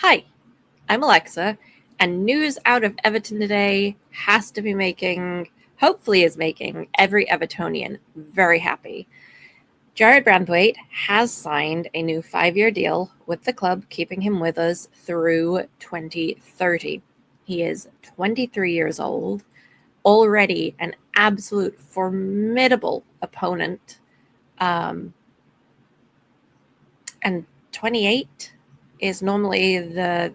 Hi, I'm Alexa, and news out of Everton today hopefully is making every Evertonian very happy. Jared Branthwaite has signed a new 5-year deal with the club, keeping him with us through 2030. He is 23 years old, already an absolute formidable opponent, and 28 is normally the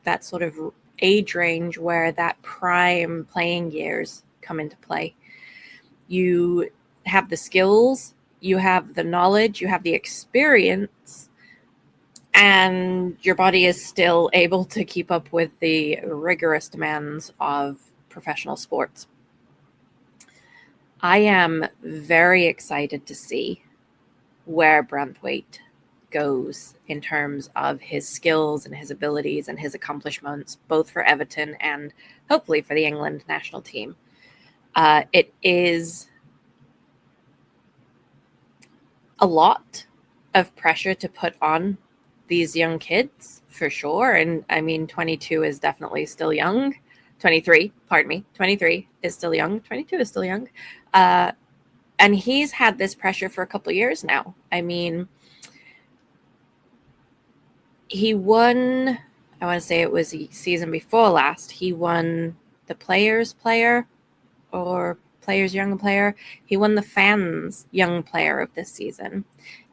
that sort of age range where that prime playing years come into play. You have the skills, you have the knowledge, you have the experience, and your body is still able to keep up with the rigorous demands of professional sports. I am very excited to see where Branthwaite goes in terms of his skills and his abilities and his accomplishments, both for Everton and hopefully for the England national team. It is a lot of pressure to put on these young kids, for sure. And I mean, 22 is definitely still young. 23 is still young. 22 is still young. And he's had this pressure for a couple of years now. I mean, he won, I want to say it was the season before last, he won the Players Player or Players Young Player. He won the Fans Young Player of this season.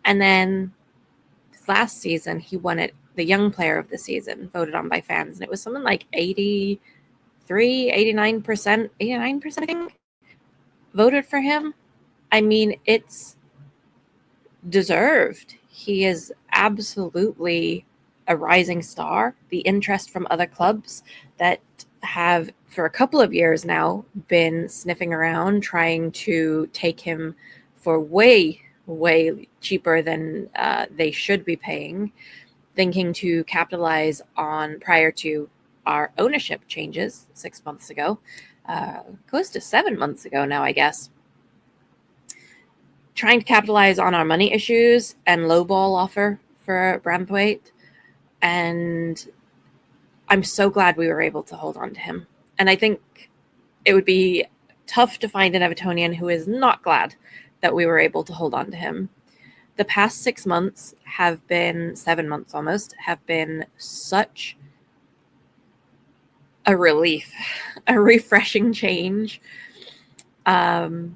And then last season, he won it, the Young Player of the season, voted on by fans. And it was something like 89%, I think, voted for him. I mean, it's deserved. He is absolutely a rising star. The interest from other clubs that have, for a couple of years now, been sniffing around trying to take him for way cheaper than they should be paying, thinking to capitalize on, prior to our ownership changes 6 months ago, close to 7 months ago now, I guess, trying to capitalize on our money issues and lowball offer for Branthwaite. And I'm so glad we were able to hold on to him. And I think it would be tough to find an Evertonian who is not glad that we were able to hold on to him. The past 6 months have been, 7 months almost, have been such a relief, a refreshing change. I've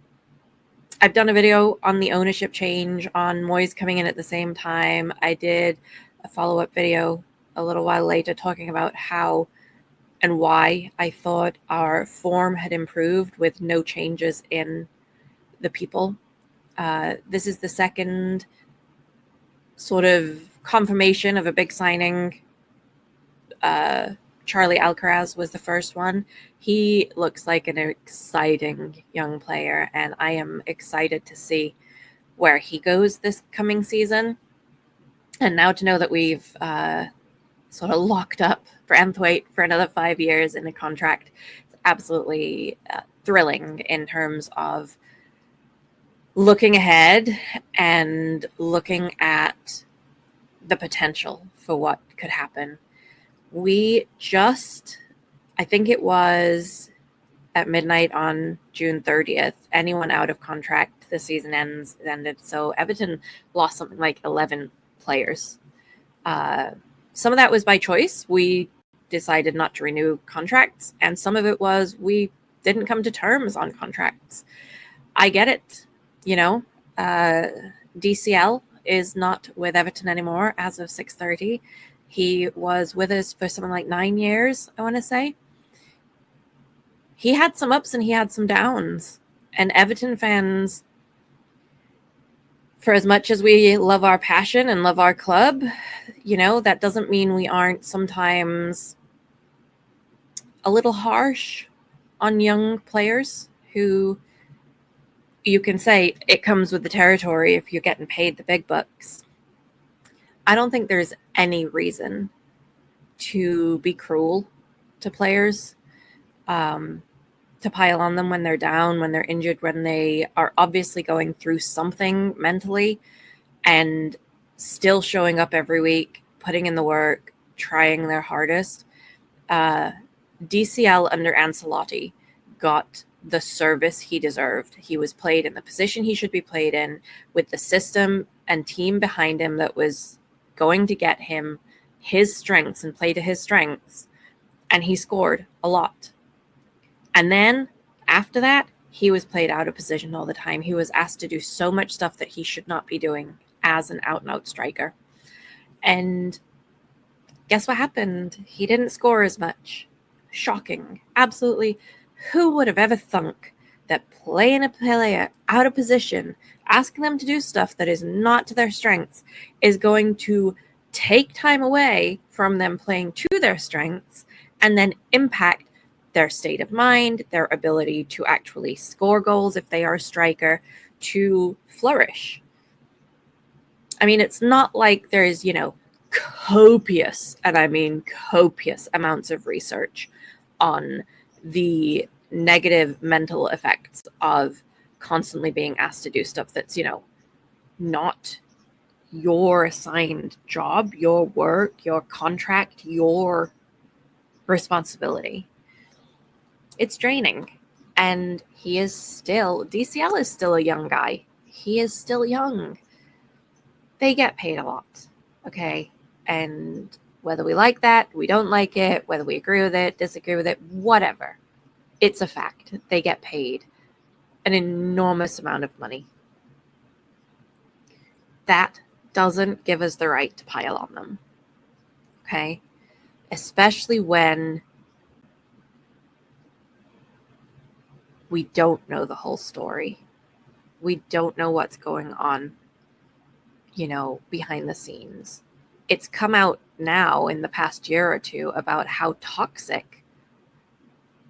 done a video on the ownership change, on Moyes coming in at the same time. I did a follow-up video a little while later talking about how and why I thought our form had improved with no changes in the people. This is the second sort of confirmation of a big signing. Charlie Alcaraz was the first one. He looks like an exciting young player, and I am excited to see where he goes this coming season. And now to know that we've sort of locked up Branthwaite for another 5 years in a contract, it's absolutely thrilling in terms of looking ahead and looking at the potential for what could happen. We just, I think it was at midnight on June 30th, anyone out of contract, the season ended. So Everton lost something like 11 players. Some of that was by choice. We decided not to renew contracts, and some of it was we didn't come to terms on contracts. I get it. DCL is not with Everton anymore as of 6:30. He was with us for something like 9 years, I want to say. He had some ups and he had some downs. And Everton fans, for as much as we love our passion and love our club, that doesn't mean we aren't sometimes a little harsh on young players who, you can say it comes with the territory if you're getting paid the big bucks. I don't think there's any reason to be cruel to players, to pile on them when they're down, when they're injured, when they are obviously going through something mentally, and still showing up every week, putting in the work, trying their hardest. DCL under Ancelotti got the service he deserved. He was played in the position he should be played in, with the system and team behind him that was going to get him his strengths and play to his strengths. And he scored a lot. And then after that, he was played out of position all the time. He was asked to do so much stuff that he should not be doing as an out-and-out striker. And guess what happened? He didn't score as much. Shocking. Absolutely. Who would have ever thunk that playing a player out of position, asking them to do stuff that is not to their strengths, is going to take time away from them playing to their strengths and then impact their state of mind, their ability to actually score goals if they are a striker, to flourish. I mean, it's not like there's, copious, and I mean copious amounts of research on the negative mental effects of constantly being asked to do stuff that's, not your assigned job, your work, your contract, your responsibility. It's draining. And DCL is still a young guy. He is still young. They get paid a lot, okay? And whether we like that, we don't like it, whether we agree with it, disagree with it, whatever, it's a fact. They get paid an enormous amount of money. That doesn't give us the right to pile on them, okay? Especially when we don't know the whole story. We don't know what's going on, behind the scenes. It's come out now in the past year or two about how toxic,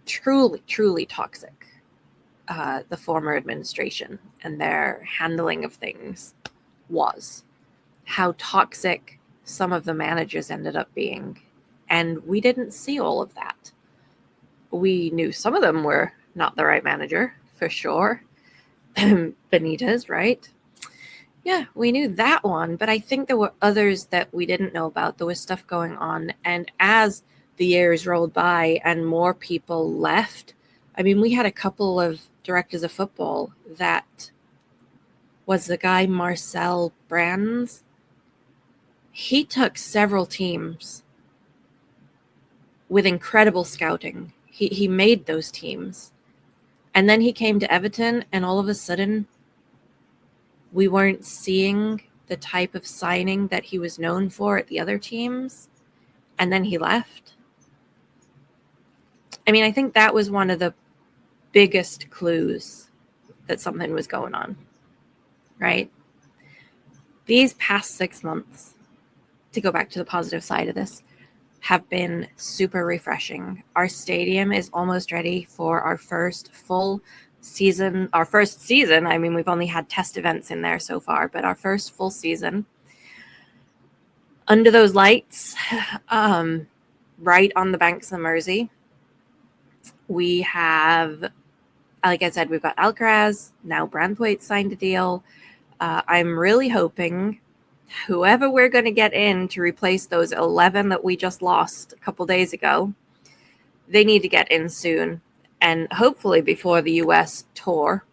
truly, truly toxic, the former administration and their handling of things was. How toxic some of the managers ended up being. And we didn't see all of that. We knew some of them were not the right manager, for sure. Benitez, right? Yeah, we knew that one, but I think there were others that we didn't know about. There was stuff going on. And as the years rolled by and more people left, I mean, we had a couple of directors of football. That was the guy, Marcel Brands. He took several teams with incredible scouting. He made those teams. And then he came to Everton, and all of a sudden, we weren't seeing the type of signing that he was known for at the other teams. And then he left. I mean, I think that was one of the biggest clues that something was going on, right? These past 6 months, to go back to the positive side of this, have been super refreshing. Our stadium is almost ready for our first full season. Our first season, I mean, we've only had test events in there so far, but our first full season under those lights, right on the banks of the Mersey. We have, like I said, we've got Alcaraz. Now Branthwaite signed a deal. I'm really hoping whoever we're going to get in to replace those 11 that we just lost a couple days ago, they need to get in soon. And hopefully before the U.S. tour.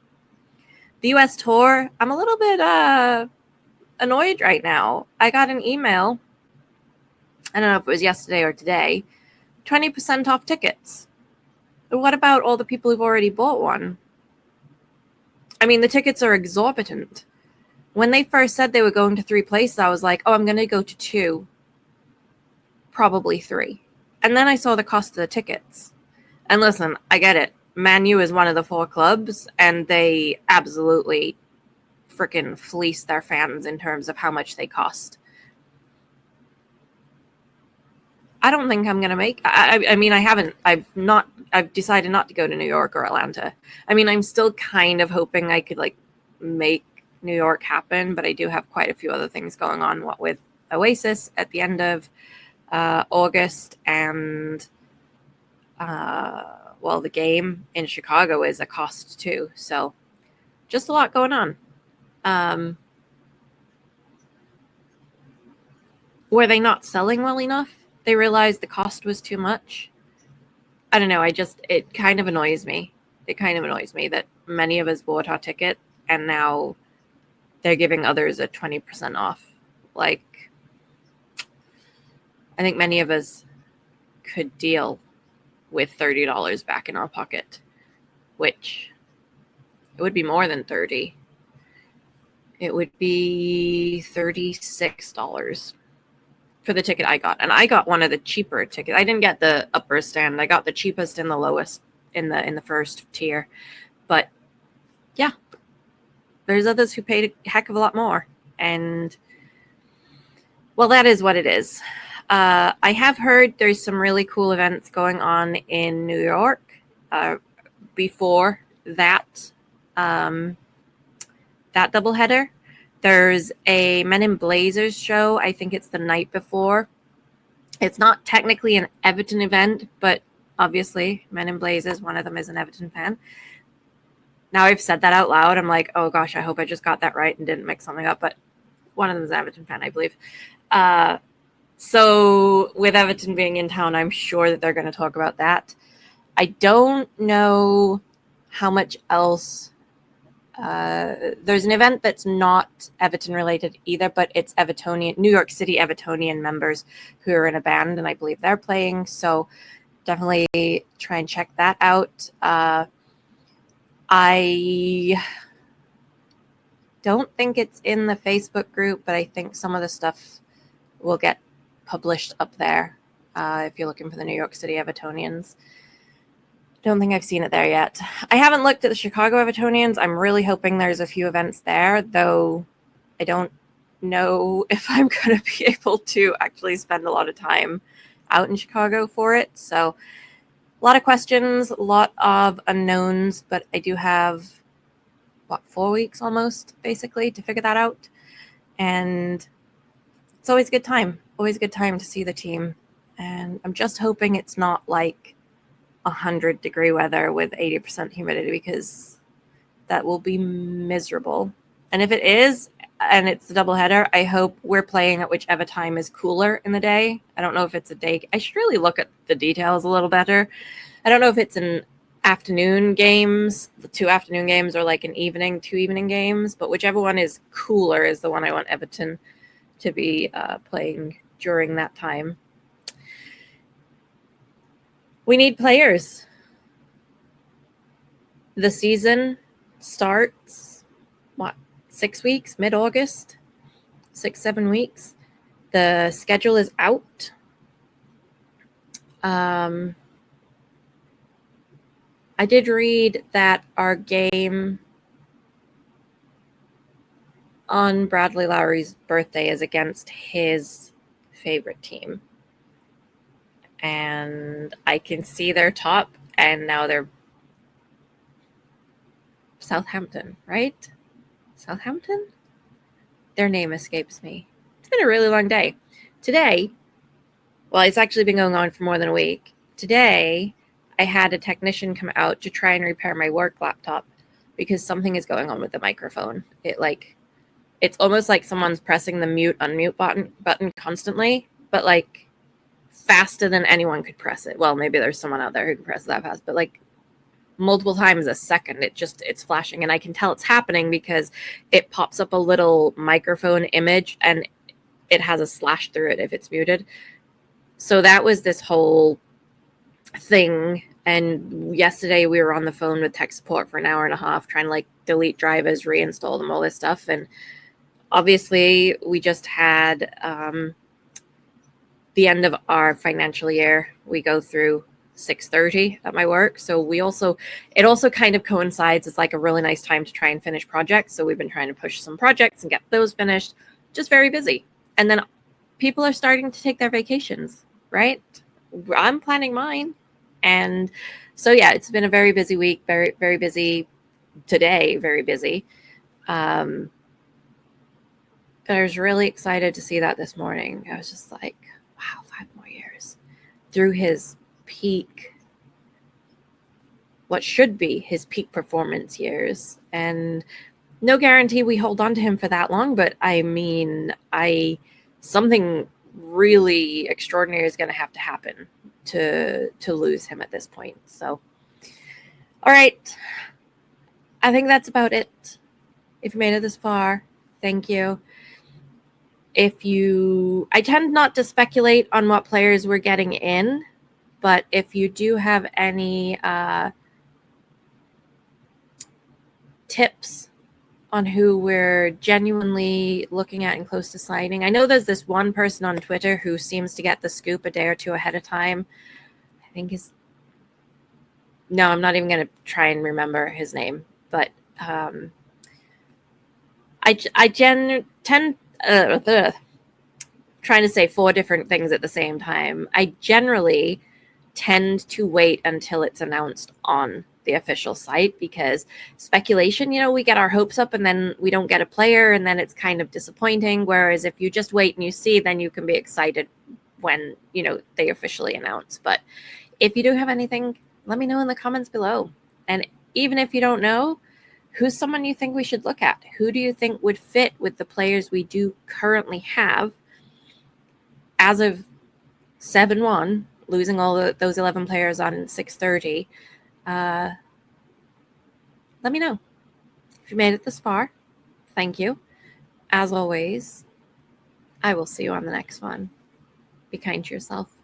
The U.S. tour, I'm a little bit annoyed right now. I got an email, I don't know if it was yesterday or today, 20% off tickets. But what about all the people who've already bought one? I mean, the tickets are exorbitant. When they first said they were going to 3 places, I was like, oh, I'm going to go to 2, probably 3. And then I saw the cost of the tickets. And listen, I get it. Man U is one of the 4 clubs, and they absolutely freaking fleece their fans in terms of how much they cost. I don't think I'm going to make... I mean, I haven't. I've decided not to go to New York or Atlanta. I mean, I'm still kind of hoping I could, make New York happen, but I do have quite a few other things going on, what with Oasis at the end of August, and the game in Chicago is a cost too, so just a lot going on. Were they not selling well enough? they realized the cost was too much. I don't know. It kind of annoys me. It kind of annoys me that many of us bought our ticket and now they're giving others a 20% off. Like, I think many of us could deal with $30 back in our pocket, which it would be more than 30. It would be $36 for the ticket I got. And I got one of the cheaper tickets. I didn't get the upper stand. I got the cheapest and the lowest in the first tier. But yeah, there's others who paid a heck of a lot more. And well, that is what it is. I have heard there's some really cool events going on in New York before that that doubleheader. There's a Men in Blazers show. I think it's the night before. It's not technically an Everton event, but obviously Men in Blazers, one of them is an Everton fan. Now I've said that out loud. I'm like, oh gosh, I hope I just got that right and didn't mix something up. But one of them is an Everton fan, I believe. So with Everton being in town, I'm sure that they're going to talk about that. I don't know how much else. There's an event that's not Everton related either, but it's Evertonian, New York City Evertonian members who are in a band, and I believe they're playing. So definitely try and check that out. I don't think it's in the Facebook group, but I think some of the stuff will get published up there if you're looking for the New York City Evertonians. Don't think I've seen it there yet. I haven't looked at the Chicago Evertonians. I'm really hoping there's a few events there, though I don't know if I'm going to be able to actually spend a lot of time out in Chicago for it. So a lot of questions, a lot of unknowns, but I do have, 4 weeks almost, basically, to figure that out. And it's always a good time. Always a good time to see the team. And I'm just hoping it's not like 100-degree weather with 80% humidity, because that will be miserable. And if it is, and it's a doubleheader, I hope we're playing at whichever time is cooler in the day. I don't know if it's a day. I should really look at the details a little better. I don't know if it's an afternoon games, the 2 afternoon games, or like an evening, 2 evening games, but whichever one is cooler is the one I want Everton to be playing during that time. We need players. The season starts, 6 weeks, mid-August, 6-7 weeks. The schedule is out. I did read that our game on Bradley Lowry's birthday is against his favorite team. And I can see their top, and now they're Southampton, right? Southampton? Their name escapes me. It's been a really long day. Today, well, it's actually been going on for more than a week. Today, I had a technician come out to try and repair my work laptop because something is going on with the microphone. It's almost like someone's pressing the mute unmute button constantly, but like faster than anyone could press it. Well, maybe there's someone out there who can press it that fast, but like multiple times a second, it's flashing, and I can tell it's happening because it pops up a little microphone image and it has a slash through it if it's muted. So that was this whole thing. And yesterday we were on the phone with tech support for an hour and a half trying to like delete drivers, reinstall them, all this stuff. And obviously we just had the end of our financial year. We go through 6:30 at my work. So it also kind of coincides. It's like a really nice time to try and finish projects. So we've been trying to push some projects and get those finished. Just very busy. And then people are starting to take their vacations, right? I'm planning mine. And so, yeah, it's been a very busy week, very, very busy today, very busy. I was really excited to see that this morning. I was just like, wow, 5 more years through his peak, what should be his peak performance years. And no guarantee we hold on to him for that long, but I mean, something really extraordinary is going to have to happen to lose him at this point. So, all right. I think that's about it. If you made it this far, thank you. I tend not to speculate on what players we're getting in, but if you do have any tips on who we're genuinely looking at and close to signing. I know there's this one person on Twitter who seems to get the scoop a day or two ahead of time. I think no, I'm not even going to try and remember his name, but I tend trying to say 4 different things at the same time. I generally tend to wait until it's announced on the official site, because speculation, we get our hopes up and then we don't get a player, and then it's kind of disappointing. Whereas if you just wait and you see, then you can be excited when, they officially announce. But if you do have anything, let me know in the comments below. And even if you don't know, who's someone you think we should look at? Who do you think would fit with the players we do currently have as of 7-1, losing all those 11 players on 6:30? Let me know. If you made it this far, thank you. As always, I will see you on the next one. Be kind to yourself.